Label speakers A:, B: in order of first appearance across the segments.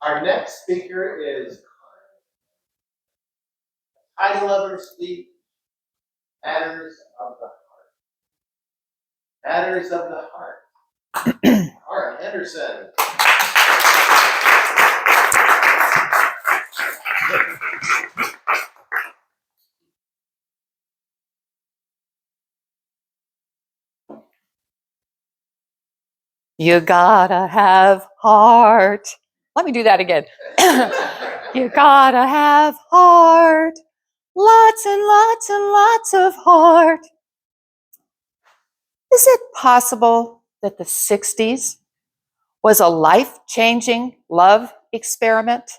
A: Our next speaker is title of her speech, Matters of the Heart. Matters of the Heart. Art Henderson.
B: You gotta have heart. Let me do that again. You gotta have heart. Lots and lots and lots of heart. Is it possible that the 60s was a life-changing love experiment?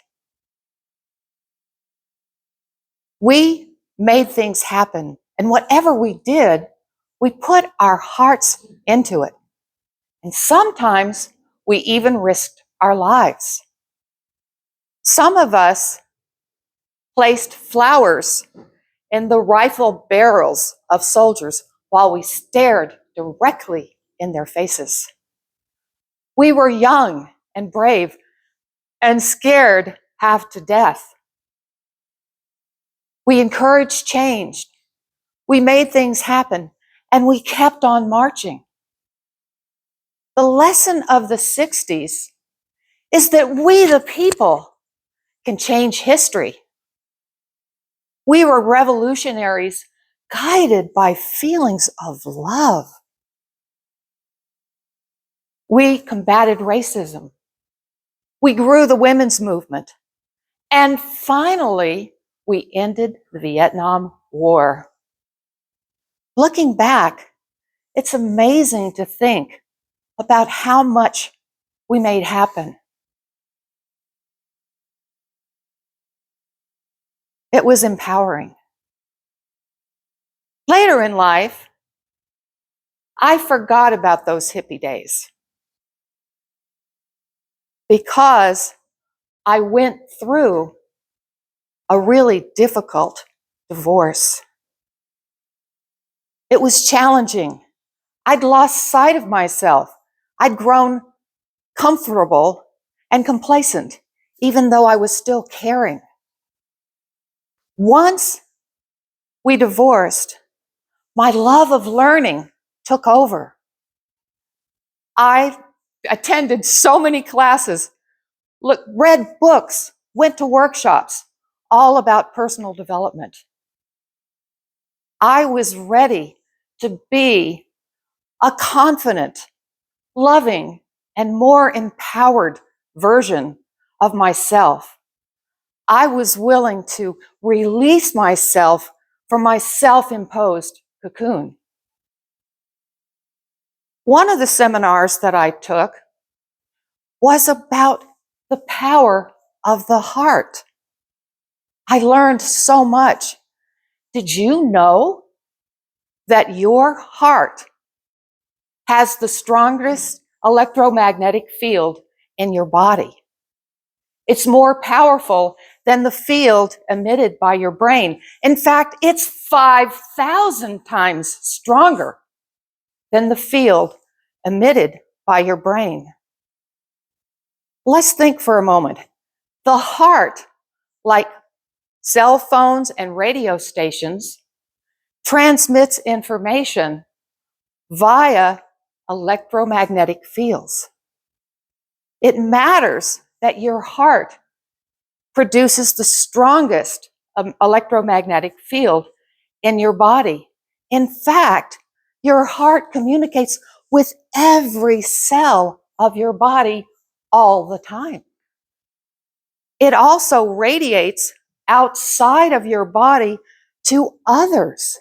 B: We made things happen, and whatever we did, we put our hearts into it. And sometimes we even risked our lives. Some of us placed flowers in the rifle barrels of soldiers while we stared directly in their faces. We were young and brave and scared half to death. We encouraged change. We made things happen, and we kept on marching. The lesson of the 60s is that we, the people, can change history. We were revolutionaries guided by feelings of love. We combated racism. We grew the women's movement. And finally, we ended the Vietnam War. Looking back, it's amazing to think about how much we made happen. It was empowering. Later in life, I forgot about those hippie days because I went through a really difficult divorce. It was challenging. I'd lost sight of myself. I'd grown comfortable and complacent, even though I was still caring. Once we divorced, my love of learning took over. I attended so many classes, read books, went to workshops, all about personal development. I was ready to be a confident, loving, and more empowered version of myself. I was willing to release myself from my self-imposed cocoon. One of the seminars that I took was about the power of the heart. I learned so much. Did you know that your heart has the strongest electromagnetic field in your body? It's more powerful than the field emitted by your brain. In fact, it's 5,000 times stronger than the field emitted by your brain. Let's think for a moment. The heart, like cell phones and radio stations, transmits information via electromagnetic fields. It matters that your heart produces the strongest electromagnetic field in your body. In fact, your heart communicates with every cell of your body all the time. It also radiates outside of your body to others.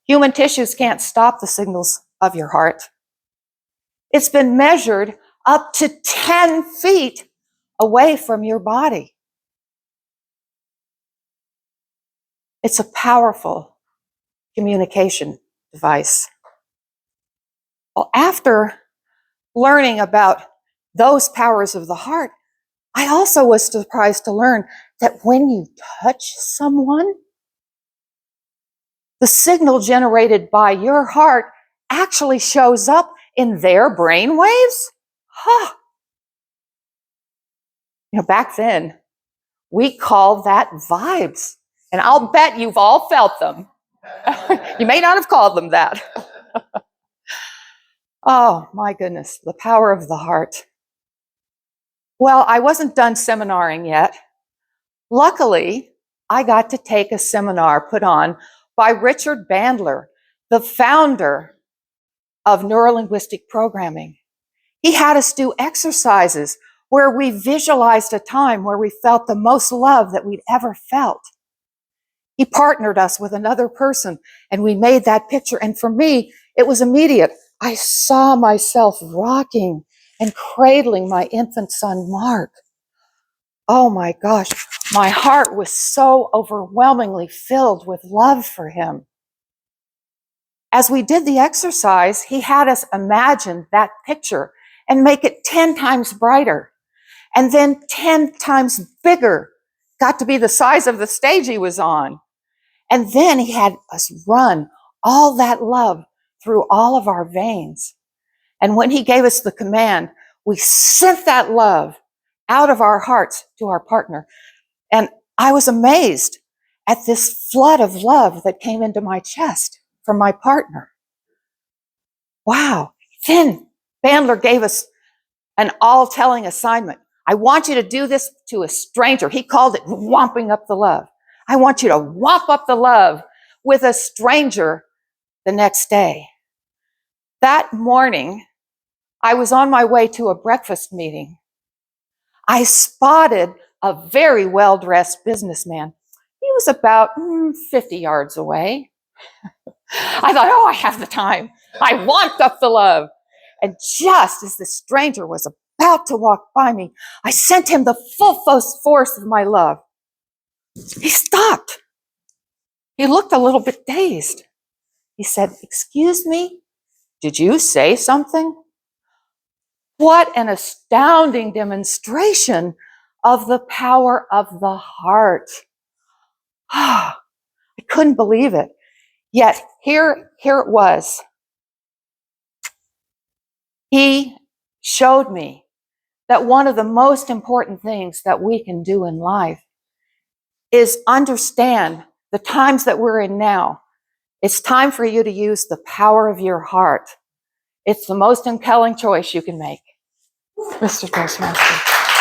B: Human tissues can't stop the signals of your heart. It's been measured up to 10 feet away from your body. It's a powerful communication device. Well, after learning about those powers of the heart, I also was surprised to learn that when you touch someone, the signal generated by your heart actually shows up in their brain waves? Huh. Back then, we called that vibes. And I'll bet you've all felt them. You may not have called them that. Oh, my goodness, the power of the heart. Well, I wasn't done seminaring yet. Luckily, I got to take a seminar put on by Richard Bandler, the founder of neurolinguistic programming. He had us do exercises where we visualized a time where we felt the most love that we'd ever felt. He partnered us with another person and we made that picture. And for me, it was immediate. I saw myself rocking and cradling my infant son, Mark. Oh my gosh, my heart was so overwhelmingly filled with love for him. As we did the exercise, he had us imagine that picture and make it 10 times brighter and then 10 times bigger. Got to be the size of the stage he was on. And then he had us run all that love through all of our veins. And when he gave us the command, we sent that love out of our hearts to our partner. And I was amazed at this flood of love that came into my chest from my partner. Wow. Then Bandler gave us an all-telling assignment. I want you to do this to a stranger. He called it whomping up the love. I want you to whomp up the love with a stranger the next day. That morning, I was on my way to a breakfast meeting. I spotted a very well-dressed businessman. He was about 50 yards away. I thought, oh, I have the time. I whomped up the love. And just as the stranger was about to walk by me, I sent him the full force of my love. He stopped. He looked a little bit dazed. He said, "Excuse me, did you say something?" What an astounding demonstration of the power of the heart. I couldn't believe it. Yet here it was. He showed me that one of the most important things that we can do in life is understand the times that we're in now. It's time for you to use the power of your heart. It's the most compelling choice you can make. Mr. Toastmaster.